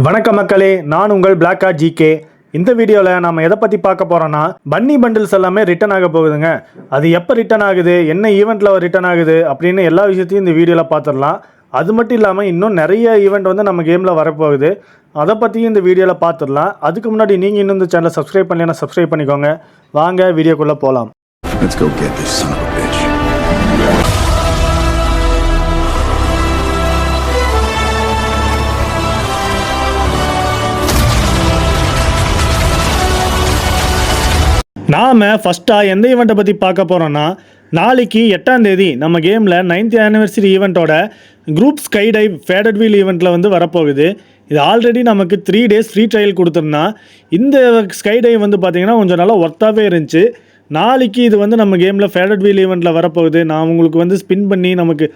வணக்கம் மக்களே, நான் உங்கள் பிளாக் கார்ட் ஜிகே. இந்த வீடியோவில் நாம் எதை பற்றி பார்க்க போகிறோன்னா, பன்னி பண்டில்ஸ் எல்லாமே ரிட்டர்ன் ஆக போகுதுங்க. அது எப்போ ரிட்டர்ன் ஆகுது, என்ன ஈவெண்ட்டில் ரிட்டர்ன் ஆகுது அப்படின்னு எல்லா விஷயத்தையும் இந்த வீடியோவில் பார்த்துடலாம். அது மட்டும் இல்லாமல் இன்னும் நிறைய ஈவெண்ட் வந்து நம்ம கேமில் வரப்போகுது. அதை பற்றியும் இந்த வீடியோவில் பார்த்துடலாம். அதுக்கு முன்னாடி நீங்கள் இன்னும் இந்த சேனலை சப்ஸ்கிரைப் பண்ணலைன்னா சப்ஸ்கிரைப் பண்ணிக்கோங்க. வாங்க வீடியோக்குள்ளே போகலாம். Let's go get this son of a bitch. நாம் ஃபஸ்ட்டாக எந்த ஈவெண்ட்டை பற்றி பார்க்க போகிறோன்னா, நாளைக்கு 8ஆம் தேதி நம்ம கேமில் 9th ஆனிவர்சரி ஈவெண்ட்டோட group sky dive faded wheel ஈவெண்ட்டில் வந்து வரப்போகுது. இது ஆல்ரெடி நமக்கு 3 days ஃப்ரீ ட்ரையல் கொடுத்துருந்தா. இந்த ஸ்கை டைவ் வந்து பார்த்திங்கன்னா கொஞ்சம் நல்லா ஒர்த்தாகவே இருந்துச்சு. நாளைக்கு இது வந்து நம்ம கேமில் ஃபேடட் வீல் ஈவெண்ட்டில் வரப்போகுது. நான் உங்களுக்கு வந்து ஸ்பின் பண்ணி நமக்கு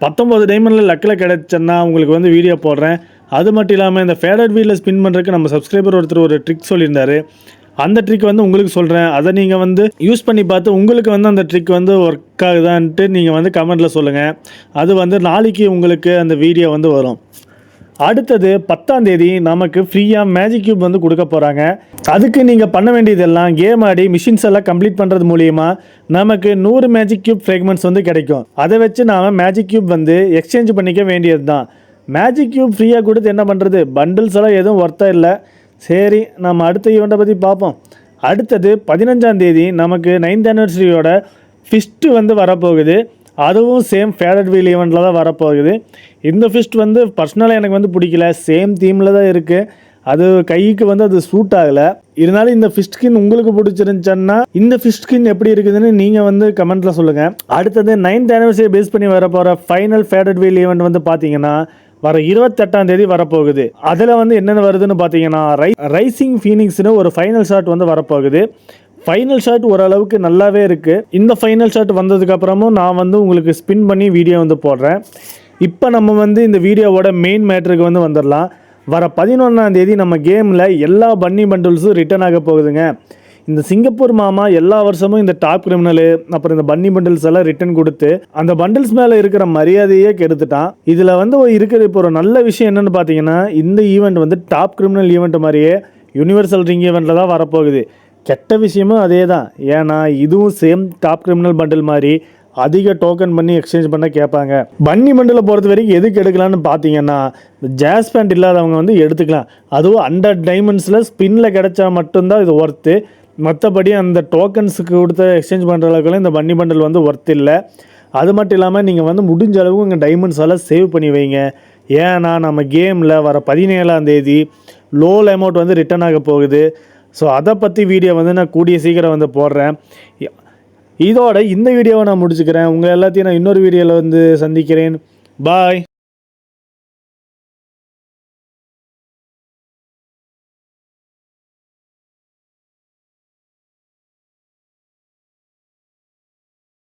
19 டைமண்டில் லக்கில் கிடச்சேன்னா உங்களுக்கு வந்து வீடியோ போடுறேன். அது மட்டும் இல்லாமல் இந்த ஃபேடட் வீலில் ஸ்பின் பண்ணுறதுக்கு நம்ம சப்ஸ்கிரைபர் ஒருத்தர் ஒரு ட்ரிக் சொல்லியிருந்தார். அந்த ட்ரிக் வந்து உங்களுக்கு சொல்கிறேன். அதை நீங்கள் வந்து யூஸ் பண்ணி பார்த்து உங்களுக்கு வந்து அந்த ட்ரிக் வந்து ஒர்க் ஆகுதான்ட்டு நீங்கள் வந்து கமெண்ட்டில் சொல்லுங்கள். அது வந்து நாளைக்கு உங்களுக்கு அந்த வீடியோ வந்து வரும். அடுத்தது 10ஆம் தேதி நமக்கு ஃப்ரீயாக மேஜிக் கியூப் வந்து கொடுக்க போகிறாங்க. அதுக்கு நீங்கள் பண்ண வேண்டியதெல்லாம் கேம் ஆடி மிஷின்ஸ் எல்லாம் கம்ப்ளீட் பண்ணுறது மூலிமா நமக்கு 100 மேஜிக் கியூப் ஃப்ரேக்மெண்ட்ஸ் வந்து கிடைக்கும். அதை வச்சு நாம் மேஜிக் கியூப் வந்து எக்ஸ்சேஞ்ச் பண்ணிக்க வேண்டியது தான். மேஜிக் கியூப் ஃப்ரீயாக கொடுத்து என்ன பண்ணுறது, பண்டில்ஸ் எல்லாம் எதுவும் ஒர்த்தாக இல்லை. சரி, நம்ம அடுத்த ஈவெண்ட்டை பற்றி பார்ப்போம். அடுத்தது 15ஆம் தேதி நமக்கு 9th ஆனிவர்சரியோட ஃபிஸ்ட்டு வந்து வரப்போகுது. அதுவும் சேம் ஃபேடட் வீல் ஈவெண்ட்டில் தான் வரப்போகுது. இந்த ஃபிஸ்ட் வந்து பர்சனலாக எனக்கு வந்து பிடிக்கல. சேம் தீமில் தான் இருக்குது. அது கைக்கு வந்து அது சூட் ஆகலை. இருந்தாலும் இந்த ஃபிஷ் ஸ்கின் உங்களுக்கு பிடிச்சிருந்துச்சுன்னா இந்த ஃபிஷ் ஸ்கின் எப்படி இருக்குதுன்னு நீங்கள் வந்து கமெண்ட்டில் சொல்லுங்கள். அடுத்தது 9th ஆனிவர்சரி பேஸ் பண்ணி வர போகிற ஃபைனல் ஃபேடட் வீல் ஈவெண்ட் வந்து பார்த்தீங்கன்னா வர 28ஆம் தேதி வரப்போகுது. அதில் வந்து என்னென்ன வருதுன்னு பார்த்தீங்கன்னா ரைசிங் ஃபீனிக்ஸ்னு ஒரு ஃபைனல் ஷாட் வந்து வரப்போகுது. ஃபைனல் ஷாட் ஓரளவுக்கு நல்லாவே இருக்குது. இந்த ஃபைனல் ஷாட் வந்ததுக்கப்புறமும் நான் வந்து உங்களுக்கு ஸ்பின் பண்ணி வீடியோ வந்து போடுறேன். இப்போ நம்ம வந்து இந்த வீடியோவோட மெயின் மேட்ருக்கு வந்து வந்துடலாம். வர 11ஆம் தேதி நம்ம கேமில் எல்லா பன்னி பண்டில்ஸும் ரிட்டர்ன் ஆக போகுதுங்க. இந்த சிங்கப்பூர் மாமா எல்லா வருஷமும் இந்த டாப் கிரிமினலு அப்புறம் இந்த பன்னி பண்டில்ஸ் எல்லாம் ரிட்டர்ன் கொடுத்து அந்த பண்டில்ஸ் மேலே இருக்கிற மரியாதையே கெடுத்துட்டான். இதில் வந்து இருக்கிற இப்போ ஒரு நல்ல விஷயம் என்னென்னு பார்த்தீங்கன்னா, இந்த ஈவெண்ட் வந்து டாப் கிரிமினல் ஈவெண்ட் மாதிரியே யூனிவர்சல் ரிங் ஈவெண்ட்டில் தான் வரப்போகுது. கெட்ட விஷயமும் அதே தான். ஏன்னா இதுவும் சேம் டாப் கிரிமினல் பண்டில் மாதிரி அதிக டோக்கன் பண்ணி எக்ஸ்சேஞ்ச் பண்ண கேட்பாங்க. பன்னி பண்டிலை பொறுத்த வரைக்கும் எதுக்கு எடுக்கலான்னு பார்த்தீங்கன்னா, இந்த ஜாஸ் பேண்ட் இல்லாதவங்க வந்து எடுத்துக்கலாம். அதுவும் 100 டைமண்ட்ஸில் ஸ்பின்னில் கிடைச்சா மட்டும்தான் இது ஒர்த்து. மற்றபடி அந்த டோக்கன்ஸுக்கு கொடுத்த எக்ஸ்சேஞ்ச் பண்ணுற அளவுக்குலாம் இந்த பன்னி பண்டில் வந்து ஒர்த் இல்லை. அது மட்டும் இல்லாமல் நீங்கள் வந்து முடிஞ்ச அளவுக்கு உங்கள் டைமண்ட்ஸ் எல்லாம் சேவ் பண்ணி வைங்க. ஏன்னா நம்ம கேமில் வர 17ஆம் தேதி லோல் அமௌண்ட் வந்து ரிட்டர்ன் ஆக போகுது. ஸோ அதை பற்றி வீடியோ வந்து நான் கூடிய சீக்கிரம் வந்து போடுறேன். இதோட இந்த வீடியோவை நான் முடிச்சுக்கிறேன். உங்கள் எல்லாத்தையும் நான் இன்னொரு வீடியோவில் வந்து சந்திக்கிறேன். பாய்.